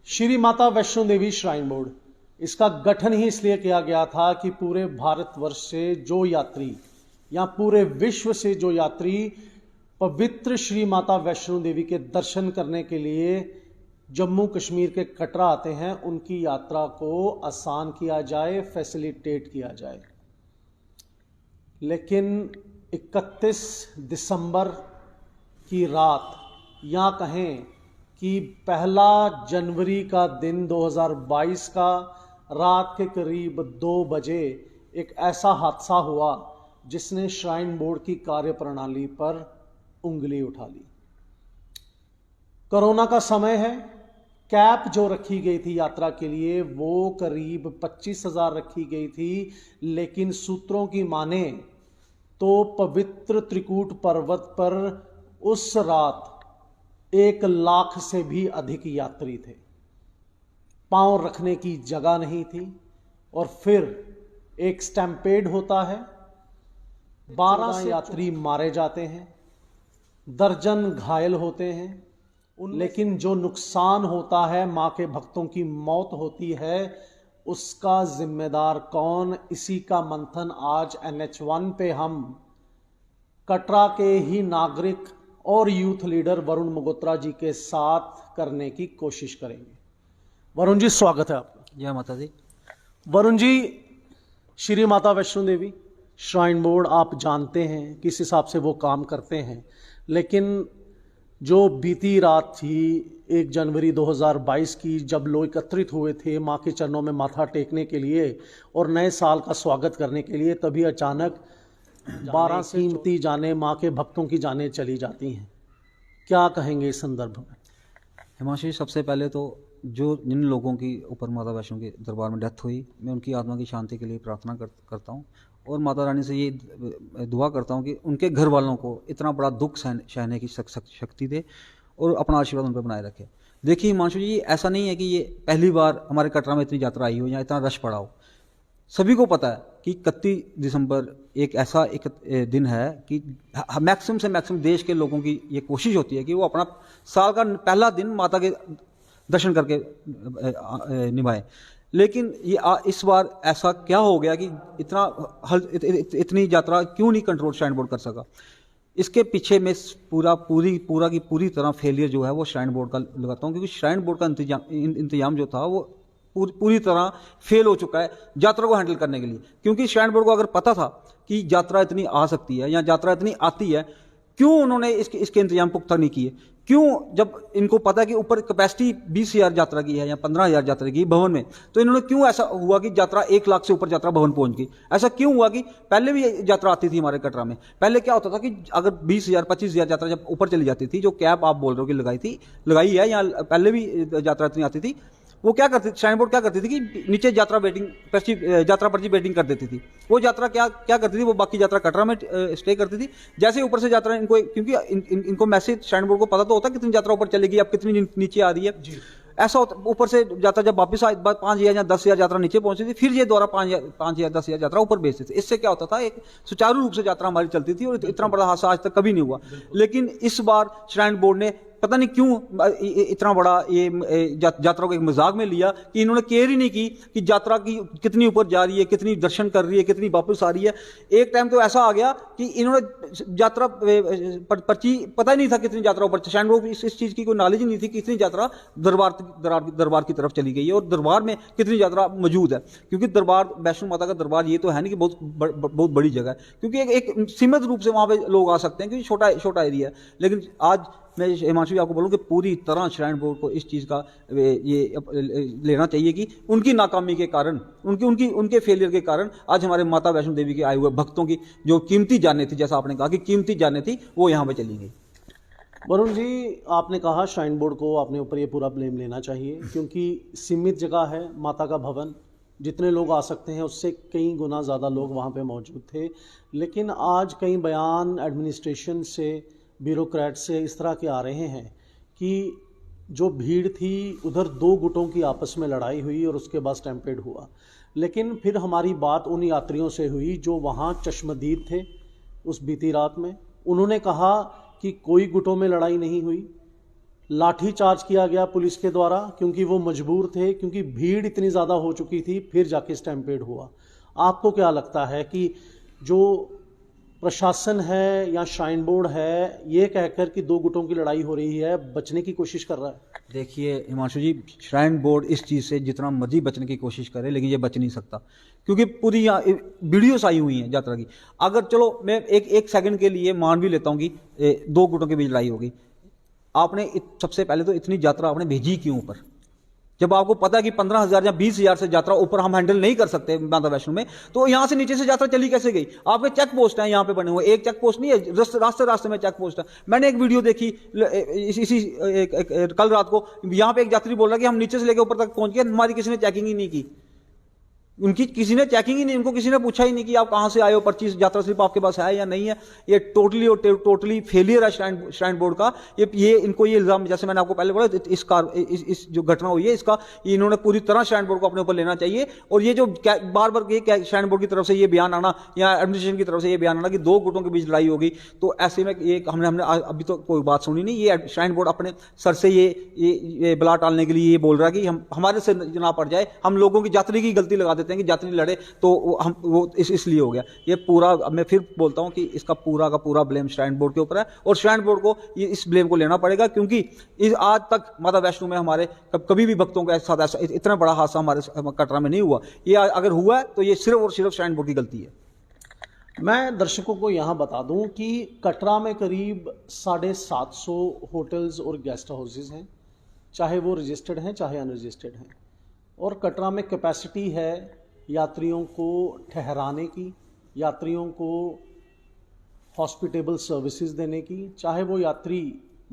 Shri Mata Vaishno Devi shrine board, इसका गठन ही इसलिए किया गया था कि पूरे भारतवर्ष से जो यात्री या पूरे विश्व से जो यात्री पवित्र श्री माता वैष्णो देवी के दर्शन करने के लिए जम्मू कश्मीर के कटरा आते हैं, उनकी यात्रा को आसान किया जाए, फैसिलिटेट किया जाए। लेकिन 31 दिसंबर की रात या कहें कि 1 जनवरी का दिन 2022 का रात के करीब 2 बजे एक ऐसा हादसा हुआ जिसने श्राइन बोर्ड की कार्यप्रणाली पर उंगली उठा ली। कोरोना का समय है, कैप जो रखी गई थी यात्रा के लिए वो करीब 25,000 रखी गई थी, लेकिन सूत्रों की माने तो पवित्र त्रिकूट पर्वत पर उस रात 1 लाख से भी अधिक यात्री थे। पांव रखने की जगह नहीं थी और फिर एक स्टैम्पेड होता है, 12 यात्री मारे जाते हैं, दर्जन घायल होते हैं, लेकिन जो नुकसान होता है, मां के भक्तों की मौत होती है, उसका जिम्मेदार कौन? इसी का मंथन आज NH1 पे हम कटरा के ही नागरिक और यूथ लीडर वरुण मगोत्रा जी के साथ करने की कोशिश करेंगे। वरुण जी, स्वागत है आपका। जय माता दी। वरुण जी, श्री माता वैष्णो देवी श्राइन बोर्ड आप जानते हैं किस हिसाब से वो काम करते हैं, लेकिन जो बीती रात थी 1 जनवरी 2022 की, जब लोग एकत्रित हुए थे माँ के चरणों में माथा टेकने के लिए और नए साल का स्वागत करने के लिए, तभी अचानक 12 कीमती जाने, माँ के भक्तों की जानें चली जाती हैं। क्या कहेंगे इस संदर्भ में? हिमांशु जी, सबसे पहले तो जिन लोगों की ऊपर माता वैष्णो के दरबार में डेथ हुई, मैं उनकी आत्मा की शांति के लिए प्रार्थना करता हूँ और माता रानी से ये दुआ करता हूँ कि उनके घर वालों को इतना बड़ा दुख सहने की शक्ति दे और अपना आशीर्वाद उन पर बनाए रखे। देखिए हिमांशु जी, ऐसा नहीं है कि ये पहली बार हमारे कटरा में इतनी यात्रा आई हो या इतना रश पड़ा हो। सभी को पता है कि 31 दिसंबर एक ऐसा दिन है कि मैक्सिमम से मैक्सिमम देश के लोगों की ये कोशिश होती है कि वो अपना साल का पहला दिन माता के दर्शन करके निभाए। लेकिन ये इस बार ऐसा क्या हो गया कि इतनी यात्रा क्यों नहीं कंट्रोल श्राइन बोर्ड कर सका? इसके पीछे में पूरा की पूरी तरह फेलियर जो है वो श्राइन बोर्ड का लगाता हूँ, क्योंकि श्राइन बोर्ड का इंतजाम जो था वो पूरी तरह फेल हो चुका है यात्रा को हैंडल करने के लिए। क्योंकि श्राइन बोर्ड को अगर पता था कि यात्रा इतनी आ सकती है या यात्रा इतनी आती है, क्यों उन्होंने इसके इंतजाम पुख्ता नहीं किए? क्यों, जब इनको पता है कि ऊपर कैपेसिटी 20,000 यात्रा की है या 15,000 यात्रा की भवन में, तो इन्होंने क्यों ऐसा हुआ कि यात्रा 1 लाख से ऊपर यात्रा भवन पहुंच गई? ऐसा क्यों हुआ कि पहले भी यात्रा आती थी हमारे कटरा में? पहले क्या होता था कि अगर 20,000 25,000 यात्रा जब ऊपर चली जाती थी, जो कैब आप बोल रहे हो कि लगाई है या पहले भी यात्रा इतनी आती थी, वो क्या करती थी, श्राइन बोर्ड क्या करती थी कि नीचे यात्रा पर्ची वेटिंग कर देती थी। वो यात्रा क्या करती थी, वो बाकी यात्रा कटरा में स्टे करती थी। जैसे ऊपर से यात्रा इनको, क्योंकि इनको मैसेज श्राइन बोर्ड को पता तो होता है कितनी यात्रा ऊपर चलेगी, अब कितनी नीचे आ रही है। ऐसा होता, ऊपर से यात्रा जब वापस 5,000 या 10,000 यात्रा नीचे पहुंचती थी, फिर ये द्वारा 5,000 10,000 यात्रा ऊपर भेजते थे। इससे क्या होता था, एक सुचारू रूप से यात्रा हमारी चलती थी और इतना बड़ा हादसा आज तक कभी नहीं हुआ। लेकिन इस बार श्राइन बोर्ड ने पता नहीं क्यों इतना बड़ा ये यात्रा को एक मजाक में लिया कि इन्होंने केयर ही नहीं की कि यात्रा की कितनी ऊपर जा रही है, कितनी दर्शन कर रही है, कितनी वापस आ रही है। एक टाइम तो ऐसा आ गया कि इन्होंने यात्रा पर्ची पता ही नहीं था कितनी यात्रा ऊपर, श्राइन बोर्ड इस चीज की कोई नॉलेज ही नहीं थी कि कितनी यात्रा दरबार की तरफ चली गई है और दरबार में कितनी यात्रा मौजूद है। क्योंकि दरबार, वैष्णो माता का दरबार ये तो है नहीं कि बहुत बड़ी जगह है, क्योंकि एक सीमित रूप से वहां पे लोग आ सकते हैं क्योंकि छोटा एरिया है। लेकिन आज मैं हिमांशु आपको बोलूं कि पूरी तरह श्राइन बोर्ड को इस चीज़ का ये लेना चाहिए कि उनकी नाकामी के कारण, उनके फेलियर के कारण आज हमारे माता वैष्णो देवी के आए हुए भक्तों की जो कीमती जानें थी, जैसा आपने कहा कि कीमती जानें थी, वो यहाँ पे चली गई। वरुण जी, आपने कहा श्राइन बोर्ड को अपने ऊपर ये पूरा ब्लेम लेना चाहिए, क्योंकि सीमित जगह है, माता का भवन, जितने लोग आ सकते हैं उससे कई गुना ज़्यादा लोग वहाँ पे मौजूद थे। लेकिन आज कई बयान एडमिनिस्ट्रेशन से, ब्यूरोक्रेट से इस तरह के आ रहे हैं कि जो भीड़ थी उधर 2 गुटों की आपस में लड़ाई हुई और उसके बाद स्टैम्पेड हुआ। लेकिन फिर हमारी बात उन यात्रियों से हुई जो वहाँ चश्मदीद थे उस बीती रात में। उन्होंने कहा कि कोई गुटों में लड़ाई नहीं हुई, लाठी चार्ज किया गया पुलिस के द्वारा, क्योंकि वो मजबूर थे, क्योंकि भीड़ इतनी ज़्यादा हो चुकी थी, फिर जाके स्टैम्पेड हुआ। आपको क्या लगता है कि जो प्रशासन है या श्राइन बोर्ड है, ये कहकर कि दो गुटों की लड़ाई हो रही है, बचने की कोशिश कर रहा है? देखिए हिमांशु जी, श्राइन बोर्ड इस चीज़ से जितना मर्जी बचने की कोशिश करे, लेकिन ये बच नहीं सकता, क्योंकि पूरी यहाँ वीडियोस आई हुई हैं यात्रा की। अगर चलो मैं एक सेकंड के लिए मान भी लेता हूँ कि दो गुटों के बीच लड़ाई होगी, आपने सबसे पहले तो इतनी यात्रा आपने भेजी क्यों ऊपर? जब आपको पता है कि 15,000 या 20,000 से यात्रा ऊपर हम हैंडल नहीं कर सकते माता वैष्णो में, तो यहां से नीचे से यात्रा चली कैसे गई? आपके चेक पोस्ट हैं यहाँ पे बने हुए, एक चेक पोस्ट नहीं है, रास्ते रास्ते में चेक पोस्ट है। मैंने एक वीडियो देखी इसी कल रात को, यहाँ पे एक यात्री बोल रहा है कि हम नीचे से लेकर ऊपर तक पहुंच गए, हमारी किसी ने चेकिंग ही नहीं की। उनकी किसी ने चेकिंग ही नहीं, उनको किसी ने पूछा ही नहीं कि आप कहाँ से आए हो, पर्ची यात्रा स्लिप आपके पास है या नहीं है। ये टोटली और टोटली फेलियर है श्राइन बोर्ड का। ये इनको ये इल्जाम, जैसे मैंने आपको पहले बोला, इस जो घटना हुई है इसका इन्होंने पूरी तरह श्राइन बोर्ड को अपने ऊपर लेना चाहिए। और ये जो बार बार ये श्राइन बोर्ड की तरफ से ये बयान आना या एडमिनिस्ट्रेशन की तरफ से ये बयान आना कि दो गुटों के बीच लड़ाई होगी, तो ऐसे में ये हमने अभी तो कोई बात सुनी नहीं। ये श्राइन बोर्ड अपने सर से ये बला टालने के लिए ये बोल रहा है कि हम हमारे से ना पड़ जाए, हम लोगों की यात्री की गलती लगा देते हैं कि यात्री लड़े, तो हम वो इसलिए हो गया। ये पूरा, मैं फिर बोलता हूं कि इसका पूरा का पूरा ब्लेम श्राइन बोर्ड के ऊपर है, और श्राइन बोर्ड को ये इस ब्लेम को लेना पड़ेगा, क्योंकि इस आज तक माता वैष्णो में हमारे कभी भी भक्तों के साथ ऐसा इतना बड़ा हादसा हमारे कटरा में नहीं हुआ। ये अगर हुआ है तो ये सिर्फ और सिर्फ श्राइन बोर्ड की गलती है। मैं दर्शकों को यहाँ बता दूं कि कटरा में करीब 750 होटल्स और गेस्ट हाउसेज हैं, चाहे वो रजिस्टर्ड हैं चाहे अनरजिस्टर्ड हैं। और कटरा में कैपेसिटी है यात्रियों को ठहराने की, यात्रियों को हॉस्पिटेबल सर्विसेज देने की, चाहे वो यात्री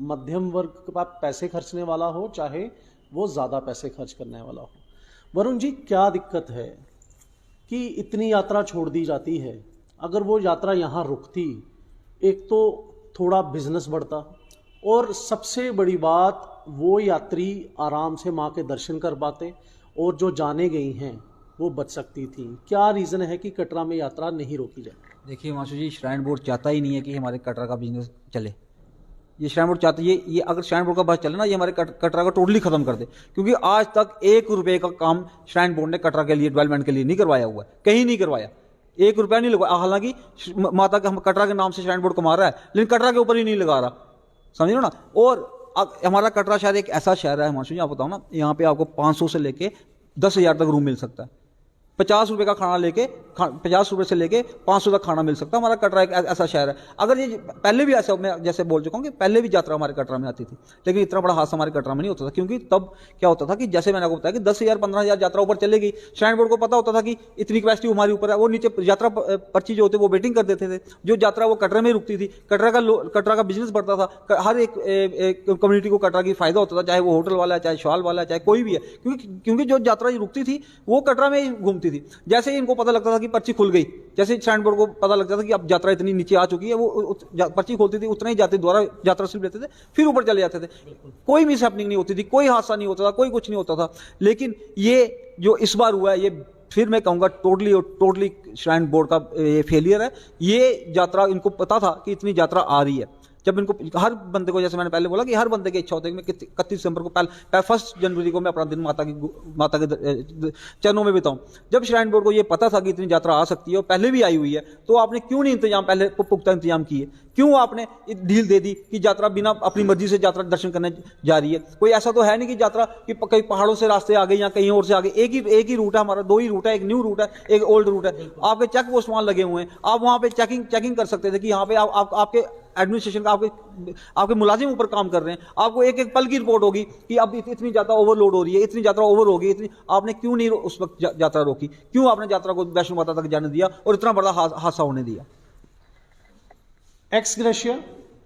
मध्यम वर्ग के पास पैसे खर्चने वाला हो, चाहे वो ज़्यादा पैसे खर्च करने वाला हो। वरुण जी, क्या दिक्कत है कि इतनी यात्रा छोड़ दी जाती है? अगर वो यात्रा यहाँ रुकती, एक तो थोड़ा बिजनेस बढ़ता, और सबसे बड़ी बात, वो यात्री आराम से माँ के दर्शन कर पाते, और जो जाने गई हैं वो बच सकती थी। क्या रीज़न है कि कटरा में यात्रा नहीं रोकी जाए? देखिए हिमांशु जी, श्राइन बोर्ड चाहता ही नहीं है कि हमारे कटरा का बिजनेस चले। ये श्राइन बोर्ड चाहते, ये अगर श्राइन बोर्ड का बस चले ना, ये हमारे कटरा का टोटली खत्म कर दे, क्योंकि आज तक 1 रुपये का काम श्राइन बोर्ड ने कटरा के लिए डेवलपमेंट के लिए नहीं करवाया हुआ है, कहीं नहीं करवाया, 1 रुपया नहीं लगवाया। हालांकि माता के हम कटरा के नाम से श्राइन बोर्ड कमा रहा है, लेकिन कटरा के ऊपर ही नहीं लगा रहा, समझ लो ना। और हमारा कटरा शहर एक ऐसा शहर है हिमांशु जी, आप बताओ ना, यहाँ पे आपको 500 से लेके 10,000 तक रूम मिल सकता है, 50 रुपये का खाना लेके 50 रुपये से लेके 500 तक खाना मिल सकता है। हमारा कटरा एक ऐसा शहर है। अगर ये पहले भी ऐसा, मैं जैसे बोल चुका हूँ कि पहले भी यात्रा हमारे कटरा में आती थी, लेकिन इतना बड़ा हादसा हमारे कटरा में नहीं होता था, क्योंकि तब क्या होता था कि जैसे मैंने आपको बताया कि 10,000 15,000 यात्रा ऊपर चलेगी, श्राइन बोर्ड को पता होता था कि इतनी कैपेसिटी हमारी ऊपर है, वो नीचे यात्रा पर्ची जो होती है वो वेटिंग कर देते थे, जो यात्रा वो कटरे में रुकती थी, कटरा का बिजनेस बढ़ता था, हर एक कम्युनिटी को कटरा की फायदा होता था, चाहे वो होटल वाला है, चाहे शॉल वाला है, चाहे कोई भी है, क्योंकि जो यात्रा रुकती थी वो कटरा में ही घूमती थी। जैसे ही इनको पता लगता था कि पर्ची खुल गई, जैसे श्राइन बोर्ड को पता लगता था कि अब यात्रा इतनी नीचे आ चुकी है, वो पर्ची खोलती थी, उतना ही जाते द्वारा यात्रा स्लिप लेते थे, फिर ऊपर चले जाते थे। कोई मिस हैपनिंग नहीं होती थी, कोई हादसा नहीं होता था, कोई कुछ नहीं होता था। लेकिन ये जो इस बार हुआ है, ये फिर मैं कहूँगा टोटली श्राइन बोर्ड का ये फेलियर है। ये यात्रा, इनको पता था कि इतनी यात्रा आ रही है, जब इनको हर बंदे को, जैसे मैंने पहले बोला कि हर बंदे की इच्छा होती है कि मैं 31 दिसंबर को 1 जनवरी को मैं अपना दिन माता के चरणों में बिताऊं। जब श्राइन बोर्ड को ये पता था कि इतनी यात्रा आ सकती है और पहले भी आई हुई है, तो आपने क्यों नहीं इंतजाम पहले पुख्ता इंतजाम किए? क्यों आपने ढील दे दी कि यात्रा बिना अपनी मर्जी से यात्रा दर्शन करने जा रही है? कोई ऐसा तो है नहीं कि यात्रा कि कई पहाड़ों से रास्ते आ गए या कहीं और से आ गए। एक ही रूट है हमारा, 2 ही रूट है, एक न्यू रूट है, एक ओल्ड रूट है। आपके चेक पोस्ट वहां लगे हुए हैं, आप वहां पे चेकिंग कर सकते थे कि यहाँ पे आपके एडमिनिस्ट्रेशन का आपके मुलाजिम ऊपर काम कर रहे हैं, आपको एक पल की रिपोर्ट होगी कि अब इतनी यात्रा ओवरलोड हो रही है, इतनी यात्रा ओवर होगी, इतनी आपने क्यों नहीं उस वक्त यात्रा रोकी? क्यों आपने यात्रा को वैष्णो माता तक जाने दिया और इतना बड़ा हादसा होने दिया? X gratia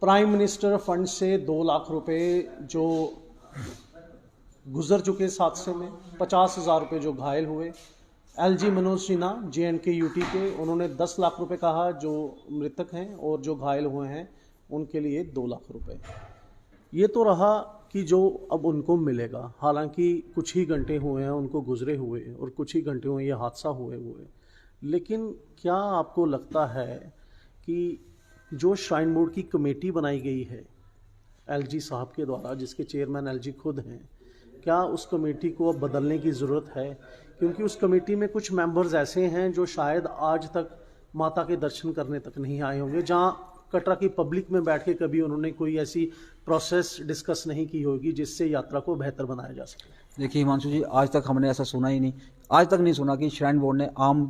prime minister fund से 2 लाख रुपए जो गुजर चुके इस हादसे में, 50,000 रुपये जो घायल हुए, LG Manoj Sinha JNK UT के, उन्होंने 10 लाख रुपए कहा जो मृतक हैं, और जो घायल हुए हैं उनके लिए 2 लाख रुपए। ये तो रहा कि जो अब उनको मिलेगा, हालांकि कुछ ही घंटे हुए हैं उनको गुजरे हुए, और कुछ ही घंटे हुए ये हादसा हुए। लेकिन क्या आपको लगता है कि जो श्राइन बोर्ड की कमेटी बनाई गई है, एलजी साहब के द्वारा, जिसके चेयरमैन एलजी खुद हैं, क्या उस कमेटी को अब बदलने की ज़रूरत है? क्योंकि उस कमेटी में कुछ मेंबर्स ऐसे हैं जो शायद आज तक माता के दर्शन करने तक नहीं आए होंगे, जहाँ कटरा की पब्लिक में बैठ के कभी उन्होंने कोई ऐसी प्रोसेस डिस्कस नहीं की होगी जिससे यात्रा को बेहतर बनाया जा सके। देखिए हिमांशु जी, आज तक हमने ऐसा सुना ही नहीं, आज तक नहीं सुना कि श्राइन बोर्ड ने आम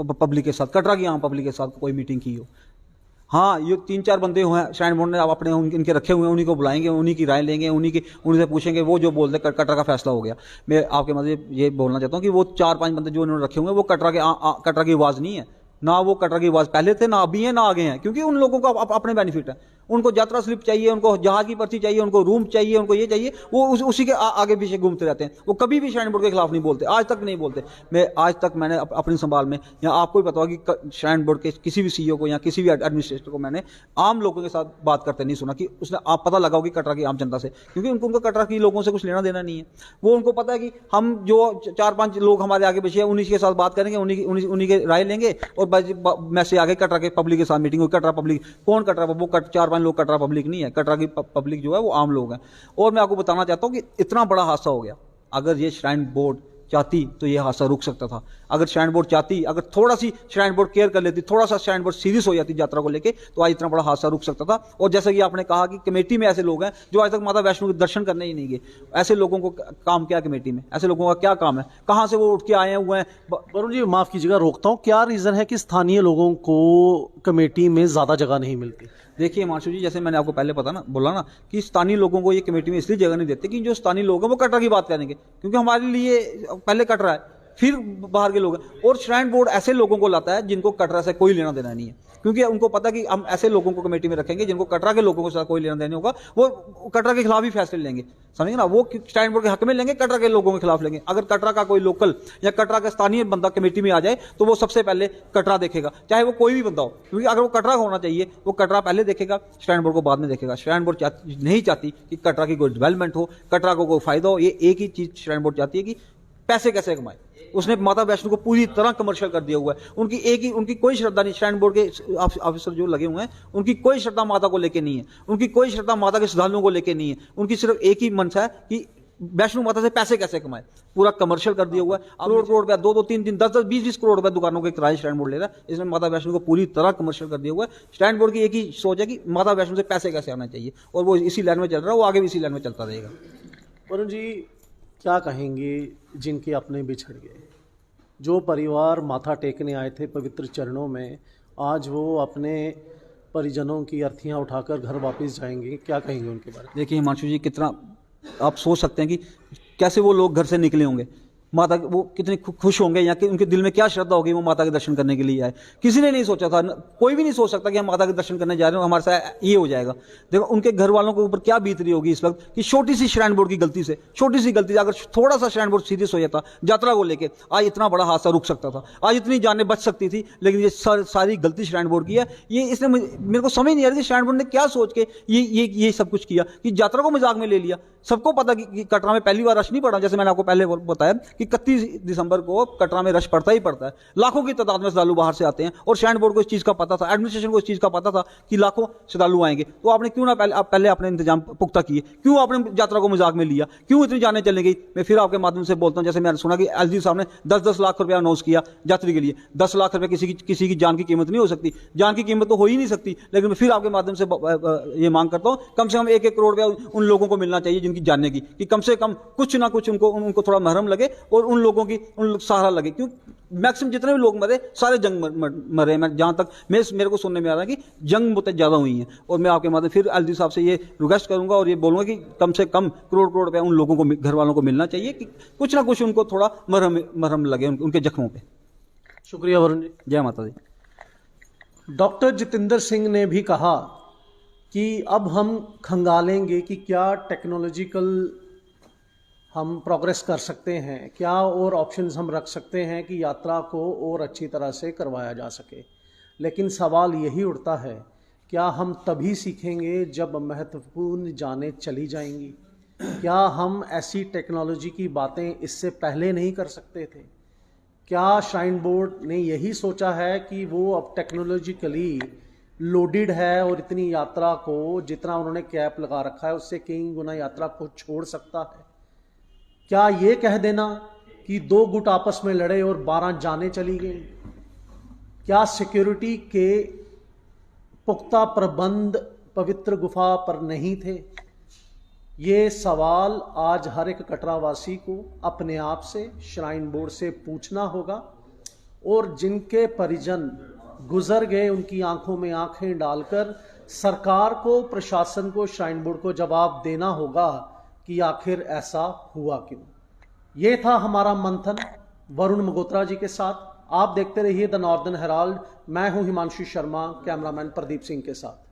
पब्लिक के साथ, कटरा की आम पब्लिक के साथ कोई मीटिंग की हो। हाँ, ये 3-4 बंदे हुए हैं श्राइन बोर्ड ने अब अपने इनके रखे हुए हैं, उन्हीं को बुलाएंगे, उन्हीं की राय लेंगे, उन्हीं से पूछेंगे, वो जो बोलते हैं कटरा का फैसला हो गया। मैं आपके मतलब ये बोलना चाहता हूँ कि वो 4-5 बंदे जो इन्होंने रखे हुए हैं वो कटरा की आवाज़ नहीं है, ना वो कटरा की आवाज़ पहले थे, ना अभी है, ना आगे हैं, क्योंकि उन लोगों का अपने बेनिफिट है। उनको यात्रा स्लिप चाहिए, उनको जहाज की पर्ची चाहिए, उनको रूम चाहिए, उनको ये चाहिए, वो उसी के आगे पीछे घूमते रहते हैं। वो कभी भी श्राइन बोर्ड के खिलाफ नहीं बोलते, आज तक नहीं बोलते। आज तक मैंने अपनी संभाल में, या आपको भी पता होगा कि श्राइन बोर्ड के किसी भी सीईओ को या किसी भी एडमिनिस्ट्रेटर को मैंने आम लोगों के साथ बात करते नहीं सुना कि उसने आप पता लगाओ कि कटरा की आम जनता से, क्योंकि उनको कटरा की लोगों से कुछ लेना देना नहीं है। वो उनको पता है कि हम जो 4-5 लोग हमारे आगे पीछे हैं उन्हीं के साथ बात करेंगे, उन्हीं के राय लेंगे, और मैसेज आगे कटरा के पब्लिक के साथ मीटिंग हुई। कटरा पब्लिक कौन? कटरा वो 4-5 लोग कटरा पब्लिक नहीं है, कटरा की पब्लिक जो है वो आम लोग हैं। और मैं आपको बताना चाहता हूं कि इतना बड़ा हादसा हो गया, अगर ये श्राइन बोर्ड चाहती तो ये हादसा रुक सकता था। अगर श्राइन बोर्ड चाहती, अगर थोड़ा सी श्राइन बोर्ड केयर कर लेती, थोड़ा सा श्राइन बोर्ड सीरियस हो जाती यात्रा को लेके, तो आज इतना बड़ा हादसा रुक सकता था। और जैसा कि आपने कहा कि कमेटी में ऐसे लोग हैं जो आज तक माता वैष्णो के दर्शन करने ही नहीं गए। ऐसे लोगों को काम क्या कमेटी में? ऐसे लोगों का क्या काम है? कहाँ से वो उठ के आए हुए हैं? वरुण जी, माफ़ कीजिएगा, रोकता हूँ, क्या रीज़न है कि स्थानीय लोगों को कमेटी में ज़्यादा जगह नहीं मिलती? देखिए हिमांशु जी, जैसे मैंने आपको पहले बोला ना कि स्थानीय लोगों को ये कमेटी में इसलिए जगह नहीं देते कि जो स्थानीय लोग हैं वो कटरा की बात करेंगे, क्योंकि हमारे लिए पहले कटरा है, फिर बाहर के लोग हैं। और श्राइन बोर्ड ऐसे लोगों को लाता है जिनको कटरा से कोई लेना देना नहीं है, क्योंकि उनको पता है कि हम ऐसे लोगों को कमेटी में रखेंगे जिनको कटरा के लोगों के साथ कोई लेना देना होगा, वो कटरा के खिलाफ ही फैसले लेंगे, समझे ना? वो श्राइन बोर्ड के हक में लेंगे, कटरा के लोगों के खिलाफ लेंगे। अगर कटरा का कोई लोकल या कटरा का स्थानीय बंदा कमेटी में आ जाए तो वो सबसे पहले कटरा देखेगा, चाहे वो कोई भी बंदा हो, क्योंकि अगर वो कटरा होना चाहिए वो कटरा पहले देखेगा, श्राइन बोर्ड को बाद में देखेगा। श्राइन बोर्ड नहीं चाहती कि कटरा की कोई डेवलपमेंट हो, कटरा को कोई फायदा हो। ये एक ही चीज श्राइन बोर्ड चाहती है कि पैसे कैसे कमाए। उसने माता वैष्णो को पूरी तरह कमर्शियल कर दिया हुआ है। उनकी कोई श्रद्धा नहीं, श्राइन बोर्ड के ऑफिसर जो लगे हुए हैं उनकी कोई श्रद्धा माता को लेके नहीं है, उनकी कोई श्रद्धा माता के श्रद्धालुओं को लेके नहीं है। उनकी सिर्फ एक ही मंशा है कि वैष्णो माता से पैसे कैसे कमाए, पूरा कमर्शियल कर दिया हुआ है। करोड़ रुपया, 2-2, 3-3, 10-10, 20-20 करोड़ रुपया दुकानों के किराए श्राइन बोर्ड ले रहा है। इसमें माता वैष्णो को पूरी तरह कमर्शियल कर दिया हुआ है। श्राइन बोर्ड की एक ही सोच है कि माता वैष्णो से पैसे कैसे आना चाहिए, और वो इसी लाइन में चल रहा है, वो आगे भी इसी लाइन में चलता रहेगा। वरुण जी, क्या कहेंगे जिनके अपने बिछड़ गए, जो परिवार माथा टेकने आए थे पवित्र चरणों में, आज वो अपने परिजनों की अर्थियां उठाकर घर वापस जाएंगे, क्या कहेंगे उनके बारे में? देखिए हिमांशु जी, कितना आप सोच सकते हैं कि कैसे वो लोग घर से निकले होंगे, माता वो कितने खुश होंगे, या कि उनके दिल में क्या श्रद्धा होगी वो माता के दर्शन करने के लिए आए। किसी ने नहीं सोचा था, कोई भी नहीं सोच सकता कि हम माता के दर्शन करने जा रहे हैं, हमारे साथ ये हो जाएगा। देखो उनके घर वालों के ऊपर क्या बीत रही होगी इस वक्त कि छोटी सी श्राइन बोर्ड की गलती से, छोटी सी गलती से अगर थोड़ा सा श्राइन बोर्ड सीरियस हो जाता यात्रा को लेकर, आज इतना बड़ा हादसा रुक सकता था, आज इतनी जानें बच सकती थी। लेकिन ये सारी गलती श्राइन बोर्ड की है। ये इसने मेरे को समझ नहीं आ रही थी श्राइन बोर्ड ने क्या सोच के ये सब कुछ किया कि यात्रा को मजाक में ले लिया। सबको पता कि कटरा में पहली बार रश नहीं पड़ा, जैसे मैंने आपको पहले बताया कि 31 दिसंबर को कटरा में रश पड़ता ही पड़ता है। लाखों की तादाद में श्रद्धालु बाहर से आते हैं, और श्राइन बोर्ड को इस चीज़ का पता था, एडमिनिस्ट्रेशन को इस चीज़ का पता था कि लाखों श्रद्धालु आएंगे। तो आपने क्यों ना पहले अपने इंतजाम पुख्ता किए, क्यों आपने यात्रा को मजाक में लिया, क्यों इतनी जाने चले गई? मैं फिर आपके माध्यम से बोलता हूँ, जैसे मैंने सुना कि एलजी साहब ने 10-10 लाख रुपया अनाउंस किया यात्री के लिए। 10 लाख रुपये किसी की जान की कीमत नहीं हो सकती, जान की कीमत तो हो ही नहीं सकती। लेकिन मैं फिर आपके माध्यम से ये मांग करता हूँ, कम से कम 1-1 करोड़ रुपया उन लोगों को मिलना चाहिए जिनकी जानने की, कि कम से कम कुछ ना कुछ उनको थोड़ा महरम लगे, और उन लोगों की सहारा लगे। क्यों मैक्सिमम जितने भी लोग मरे सारे जंग मरे। मैं जहां तक मेरे को सुनने में आ रहा है कि जंग बहुत ज़्यादा हुई हैं। और मैं आपके माध्यम फिर एलजी साहब से ये रिक्वेस्ट करूंगा और ये बोलूंगा कि कम से कम करोड़ रुपया उन लोगों को, घर वालों को मिलना चाहिए, कि कुछ ना कुछ उनको थोड़ा मरहम लगे उनके जख्मों पे। शुक्रिया वरुण जी। जय माता दी। डॉक्टर जितेंद्र सिंह ने भी कहा कि अब हम खंगालेंगे कि क्या टेक्नोलॉजिकल हम प्रोग्रेस कर सकते हैं, क्या और ऑप्शंस हम रख सकते हैं कि यात्रा को और अच्छी तरह से करवाया जा सके। लेकिन सवाल यही उठता है, क्या हम तभी सीखेंगे जब महत्वपूर्ण जानें चली जाएंगी? क्या हम ऐसी टेक्नोलॉजी की बातें इससे पहले नहीं कर सकते थे? क्या श्राइन बोर्ड ने यही सोचा है कि वो अब टेक्नोलॉजिकली लोडेड है और इतनी यात्रा को जितना उन्होंने कैप लगा रखा है उससे कई गुना यात्रा को छोड़ सकता है? क्या ये कह देना कि 2 गुट आपस में लड़े और 12 जाने चली गई? क्या सिक्योरिटी के पुख्ता प्रबंध पवित्र गुफा पर नहीं थे? ये सवाल आज हर एक कटरावासी को अपने आप से, श्राइन बोर्ड से पूछना होगा और जिनके परिजन गुजर गए उनकी आंखों में आंखें डालकर सरकार को, प्रशासन को, श्राइन बोर्ड को जवाब देना होगा कि आखिर ऐसा हुआ क्यों। ये था हमारा मंथन वरुण मगोत्रा जी के साथ। आप देखते रहिए द नॉर्दर्न हेराल्ड। मैं हूं हिमांशु शर्मा, कैमरामैन प्रदीप सिंह के साथ।